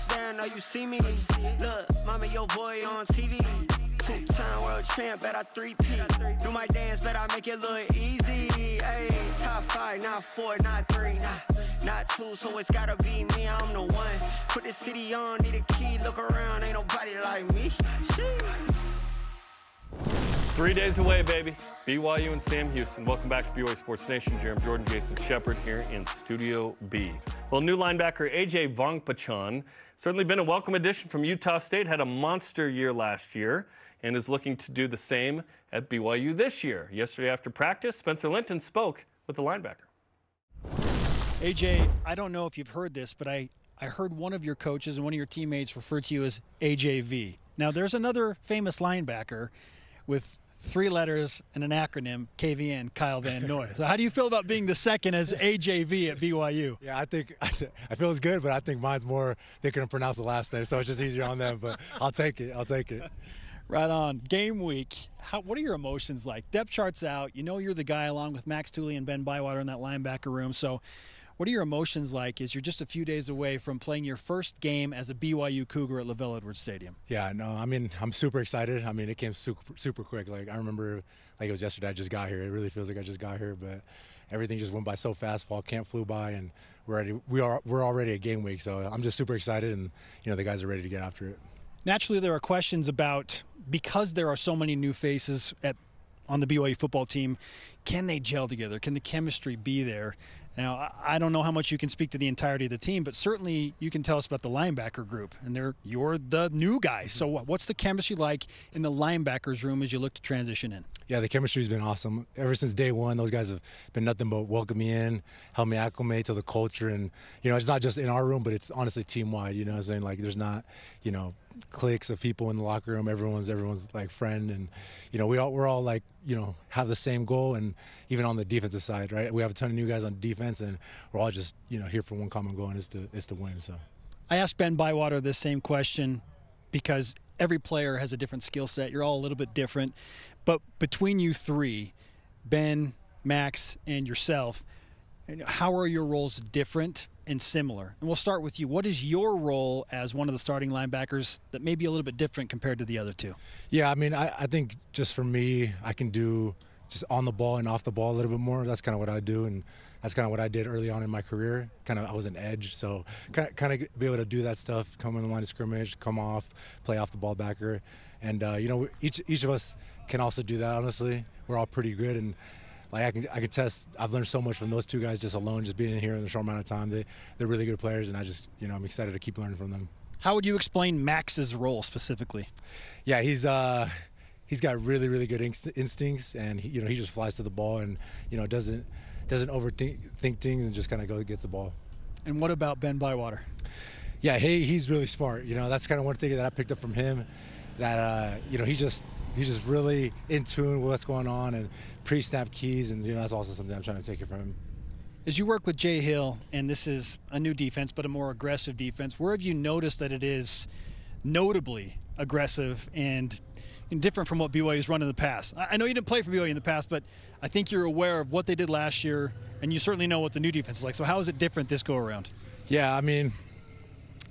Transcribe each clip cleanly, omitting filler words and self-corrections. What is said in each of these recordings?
there, know you see me. Look, mama, your boy on TV. Two-time world champ, bet I 3P. Do my dance, bet I make it look easy. Hey, top 5, not 4, not 3, not 2, so it's gotta be me, I'm the one. Put the city on, need a key, look around, ain't nobody like me. 3 days away, baby. BYU and Sam Houston. Welcome back to BYU Sports Nation. Jeremy Jordan, Jason Shepard here in Studio B. Well, new linebacker AJ Vongphachanh certainly been a welcome addition from Utah State. Had a monster year last year and is looking to do the same at BYU this year. Yesterday after practice, Spencer Linton spoke with the linebacker. AJ, I don't know if you've heard this, but I heard one of your coaches and one of your teammates refer to you as AJV. Now, there's another famous linebacker with 3 letters and an acronym, KVN, Kyle Van Noy. So how do you feel about being the second as AJV at BYU? Yeah, I feel it's good, but I think mine's more, they couldn't pronounce the last name, so it's just easier on them, but I'll take it. Right on. Game week, what are your emotions like? Depth chart's out. You know you're the guy along with Max Tooley and Ben Bywater in that linebacker room. So what are your emotions like as you're just a few days away from playing your first game as a BYU Cougar at LaVelle Edwards Stadium? Yeah, no, I mean, I'm super excited. I mean, it came super quick. Like, I remember like it was yesterday I just got here. It really feels like I just got here, but everything just went by so fast. Fall camp flew by, and we're already at game week. So I'm just super excited, and, you know, the guys are ready to get after it. Naturally, there are questions about, because there are so many new faces on the BYU football team, can they gel together? Can the chemistry be there? Now, I don't know how much you can speak to the entirety of the team, but certainly you can tell us about the linebacker group, and you're the new guy. So what's the chemistry like in the linebackers room as you look to transition in? Yeah, the chemistry's been awesome. Ever since day one, those guys have been nothing but welcome me in, help me acclimate to the culture. And, you know, it's not just in our room, but it's honestly team-wide, you know what I'm saying? Like, there's not, you know, cliques of people in the locker room. Everyone's like friend, and, you know, we're all like, you know, have the same goal. And even on the defensive side, right, we have a ton of new guys on defense, and we're all just, you know, here for one common goal, and it's to win. So I asked Ben Bywater this same question because every player has a different skill set. You're all a little bit different, but between you three, Ben, Max, and yourself, how are your roles different and similar? And we'll start with you. What is your role as one of the starting linebackers that may be a little bit different compared to the other two? Yeah, I mean, I think just for me, I can do just on the ball and off the ball a little bit more. That's kind of what I do, and that's kind of what I did early on in my career. I was an edge, so kind of be able to do that stuff, come in the line of scrimmage, come off, play off the ball backer. And, you know, each of us can also do that, honestly. We're all pretty good, and like I can test. I've learned so much from those two guys just alone, just being in here in a short amount of time. They're really good players, and I'm excited to keep learning from them. How would you explain Max's role specifically? Yeah, he's got really, really good instincts, and he just flies to the ball, and, you know, doesn't overthink things, and just kind of gets the ball. And what about Ben Bywater? Yeah, he's really smart. You know, that's kind of one thing that I picked up from him. That you know, he's just really in tune with what's going on, and pre-snap keys, and, you know, that's also something I'm trying to take it from him. As you work with Jay Hill, and this is a new defense, but a more aggressive defense, where have you noticed that it is notably aggressive and different from what BYU's run in the past? I know you didn't play for BYU in the past, but I think you're aware of what they did last year, and you certainly know what the new defense is like. So how is it different this go-around? Yeah, I mean,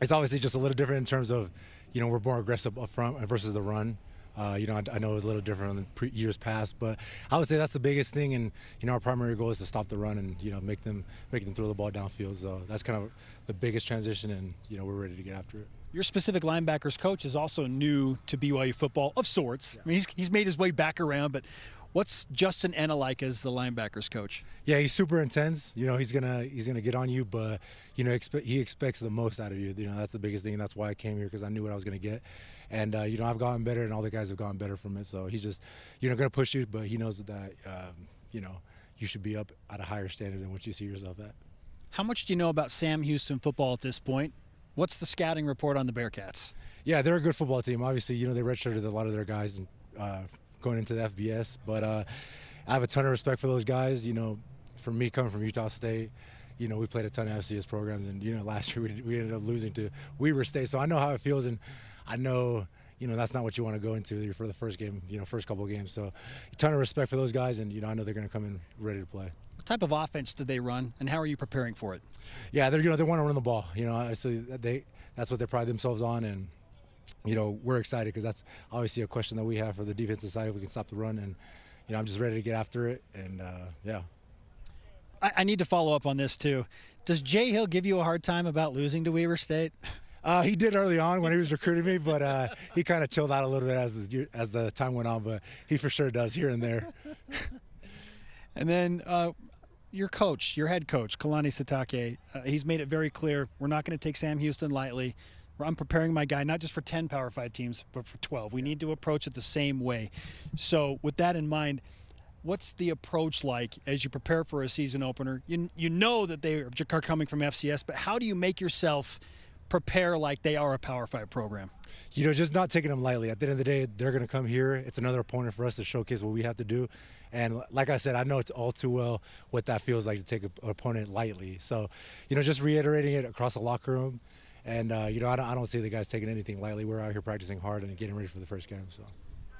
it's obviously just a little different in terms of, you know, we're more aggressive up front versus the run. You know, I know it was a little different than years past, but I would say that's the biggest thing. And, you know, our primary goal is to stop the run and, you know, make them throw the ball downfield. So that's kind of the biggest transition, and, you know, we're ready to get after it. Your specific linebackers coach is also new to BYU football of sorts. Yeah. I mean, he's made his way back around, but what's Justin Enna like as the linebackers coach? Yeah, he's super intense. You know, he's gonna get on you, but, you know, he expects the most out of you. You know, that's the biggest thing. And that's why I came here, because I knew what I was gonna get. And, you know, I've gotten better, and all the guys have gotten better from it. So he's just, you know, gonna push you, but he knows that, you know, you should be up at a higher standard than what you see yourself at. How much do you know about Sam Houston football at this point? What's the scouting report on the BearKats? Yeah, they're a good football team. Obviously, you know, they redshirted a lot of their guys going into the FBS, but I have a ton of respect for those guys. You know, for me, coming from Utah State, you know, we played a ton of FCS programs, and, you know, last year we ended up losing to Weber State, so I know how it feels, and I know, you know, that's not what you want to go into for the first game, you know, first couple of games. So a ton of respect for those guys, and, you know, I know they're going to come in ready to play. What type of offense do they run, and how are you preparing for it? Yeah, they want to run the ball. You know, obviously that's what they pride themselves on. And, you know, we're excited because that's obviously a question that we have for the defensive side, if we can stop the run. And, you know, I'm just ready to get after it. And, yeah. I need to follow up on this, too. Does Jay Hill give you a hard time about losing to Weber State? He did early on when he was recruiting me, but he kind of chilled out a little bit as the time went on. But he for sure does here and there. And then your coach, your head coach, Kalani Sitake, he's made it very clear we're not going to take Sam Houston lightly. I'm preparing my guy not just for 10 Power 5 teams, but for 12. We need to approach it the same way. So with that in mind, what's the approach like as you prepare for a season opener? You know that they are coming from FCS, but how do you make yourself prepare like they are a Power 5 program? You know, just not taking them lightly. At the end of the day, they're going to come here. It's another opponent for us to showcase what we have to do. And like I said, I know it's all too well what that feels like to take an opponent lightly. So, you know, just reiterating it across the locker room. And, you know, I don't see the guys taking anything lightly. We're out here practicing hard and getting ready for the first game. So,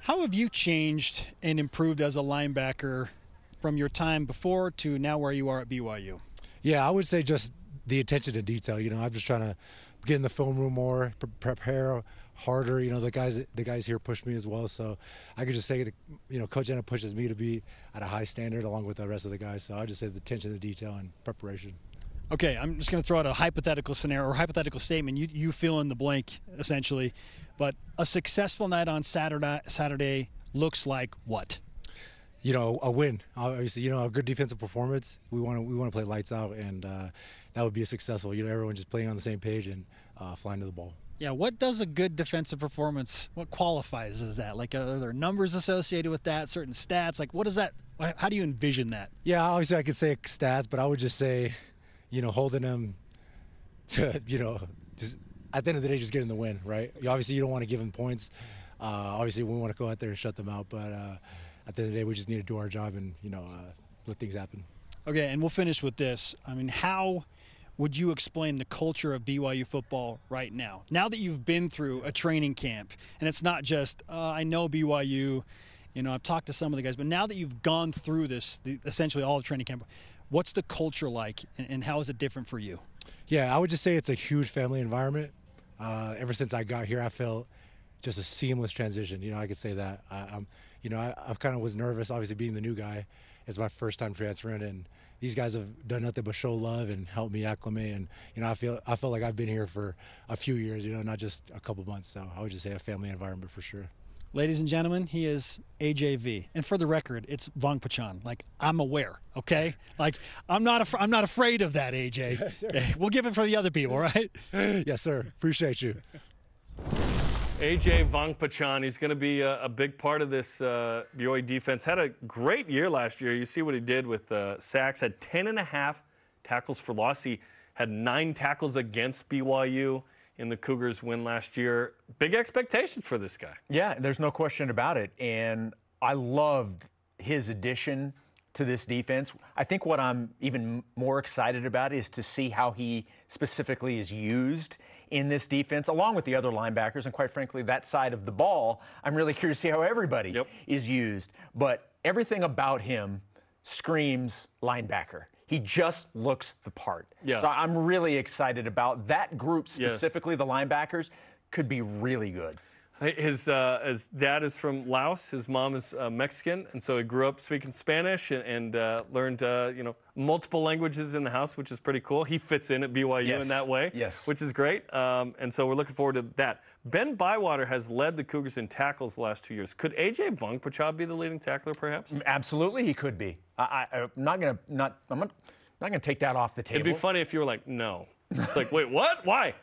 how have you changed and improved as a linebacker from your time before to now where you are at BYU? Yeah, I would say just the attention to detail. You know, I'm just trying to get in the film room more, prepare harder. You know, the guys here push me as well. So I could just say that, you know, Coach Anna pushes me to be at a high standard along with the rest of the guys. So I just say the attention to detail and preparation. Okay, I'm just going to throw out a hypothetical scenario or hypothetical statement. You fill in the blank, essentially. But a successful night on Saturday looks like what? You know, a win. Obviously, you know, a good defensive performance. We want to play lights out, and that would be a successful. You know, everyone just playing on the same page and flying to the ball. Yeah, what does a good defensive performance? What qualifies as that? Like, are there numbers associated with that? Certain stats? Like, what is that? How do you envision that? Yeah, obviously, I could say stats, but I would just say, you know, holding them to, you know, just at the end of the day, just getting the win, right? Obviously, you don't want to give them points. Obviously, we want to go out there and shut them out, but at the end of the day, we just need to do our job and, you know, let things happen. Okay, and we'll finish with this. I mean, how would you explain the culture of BYU football right now? Now that you've been through a training camp, and it's not just, I know BYU, you know, I've talked to some of the guys, but now that you've gone through this, essentially all the training camp, what's the culture like, and how is it different for you? Yeah, I would just say it's a huge family environment. Ever since I got here, I felt just a seamless transition. You know, I could say that. You know, I kind of was nervous, obviously being the new guy. It's my first time transferring, and these guys have done nothing but show love and help me acclimate. And, you know, I feel like I've been here for a few years, you know, not just a couple months. So I would just say a family environment for sure. Ladies and gentlemen, he is AJV, and for the record, it's Vangphachanh. Like, I'm aware, okay? Like, I'm not afraid of that, AJ. Yes, we'll give it for the other people, right? Yes, sir. Appreciate you. AJ Vongphachanh, he's going to be a big part of this BYU defense. Had a great year last year. You see what he did with sacks. Had 10.5 tackles for loss. He had 9 tackles against BYU in the Cougars' win last year. Big expectations for this guy. Yeah, there's no question about it. And I loved his addition to this defense. I think what I'm even more excited about is to see how he specifically is used in this defense, along with the other linebackers. And quite frankly, that side of the ball, I'm really curious to see how everybody is used. But everything about him screams linebacker. He just looks the part. Yeah. So I'm really excited about that group, specifically the linebackers, could be really good. His dad is from Laos. His mom is Mexican, and so he grew up speaking Spanish and learned you know, multiple languages in the house, which is pretty cool. He fits in at BYU in that way, which is great. And so we're looking forward to that. Ben Bywater has led the Cougars in tackles the last 2 years. Could AJ Vongphachanh be the leading tackler, perhaps? Absolutely, he could be. I'm not gonna take that off the table. It'd be funny if you were like, no. It's like, wait, what? Why?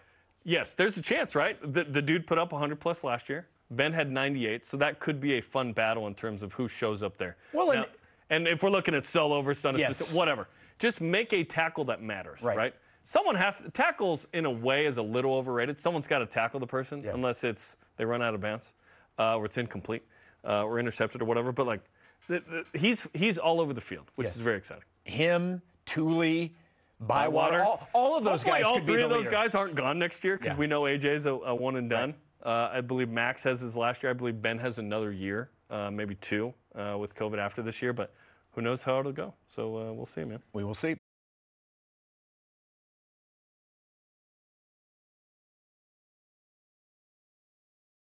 Yes, there's a chance, right? The dude put up 100+ last year. Ben had 98, so that could be a fun battle in terms of who shows up there. Well, now, and if we're looking at solo versus unassisted, whatever, just make a tackle that matters, right? Someone has to, tackles in a way is a little overrated. Someone's got to tackle the person unless they run out of bounds, or it's incomplete, or intercepted or whatever. But like, he's all over the field, which is very exciting. Him, Thule, Bywater, all of those guys. All could three be of the those leader. guys aren't gone next year because we know AJ's a one and done. I believe Max has his last year. I believe Ben has another year, maybe 2, with COVID after this year. But who knows how it'll go? So we'll see, man. We will see.